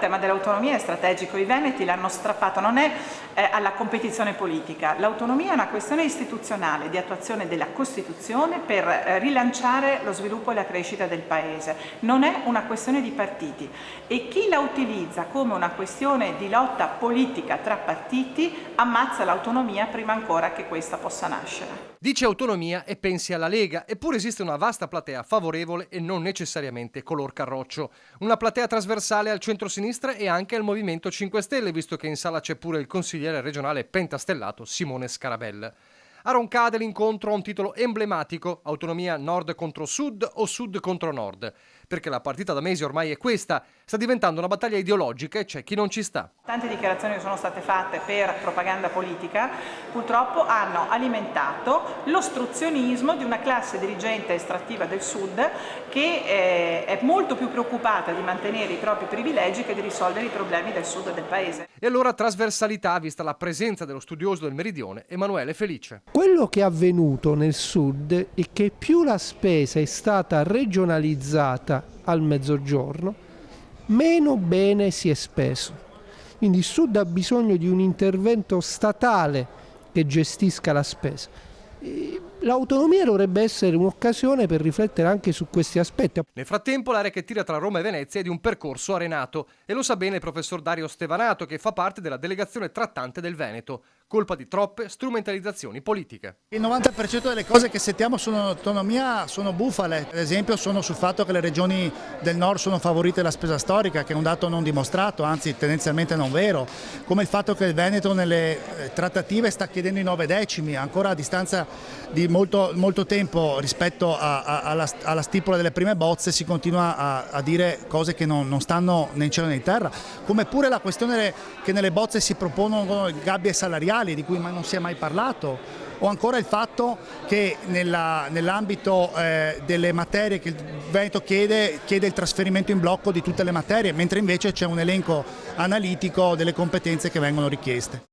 tema dell'autonomia è strategico, i veneti l'hanno strappato, non è alla competizione politica, l'autonomia è una questione istituzionale di attuazione della Costituzione per rilanciare lo sviluppo e la crescita del Paese, non è una questione di partiti e chi la utilizza come una questione di lotta politica tra partiti ammazza l'autonomia prima ancora che questa possa nascere. Dice autonomia e pensi alla Lega, eppure esiste una vasta platea favorevole e non necessariamente color carroccio. Una platea trasversale al centro-sinistra e anche al Movimento 5 Stelle, visto che in sala c'è pure il consigliere regionale pentastellato Simone Scarabella. A Roncade l'incontro ha un titolo emblematico: autonomia nord contro sud o sud contro nord, perché la partita da mesi ormai è questa, sta diventando una battaglia ideologica e c'è chi non ci sta. Tante dichiarazioni che sono state fatte per propaganda politica purtroppo hanno alimentato l'ostruzionismo di una classe dirigente estrattiva del sud che è molto più preoccupata di mantenere i propri privilegi che di risolvere i problemi del sud del paese. E allora trasversalità, vista la presenza dello studioso del Meridione Emanuele Felice. Quello che è avvenuto nel sud è che più la spesa è stata regionalizzata al mezzogiorno, meno bene si è speso. Quindi il sud ha bisogno di un intervento statale che gestisca la spesa. L'autonomia dovrebbe essere un'occasione per riflettere anche su questi aspetti. Nel frattempo l'area che tira tra Roma e Venezia è di un percorso arenato e lo sa bene il professor Dario Stevanato, che fa parte della delegazione trattante del Veneto. Colpa di troppe strumentalizzazioni politiche. Il 90% delle cose che sentiamo sull'autonomia sono bufale, ad esempio sono sul fatto che le regioni del nord sono favorite dalla spesa storica, che è un dato non dimostrato, anzi tendenzialmente non vero, come il fatto che il Veneto nelle trattative sta chiedendo i 9 decimi, ancora a distanza di molto tempo rispetto alla stipula delle prime bozze si continua a dire cose che non stanno né in cielo né in terra, come pure la questione che nelle bozze si propongono gabbie salariali di cui non si è mai parlato, o ancora il fatto che nell'ambito delle materie che il Veneto chiede il trasferimento in blocco di tutte le materie, mentre invece c'è un elenco analitico delle competenze che vengono richieste.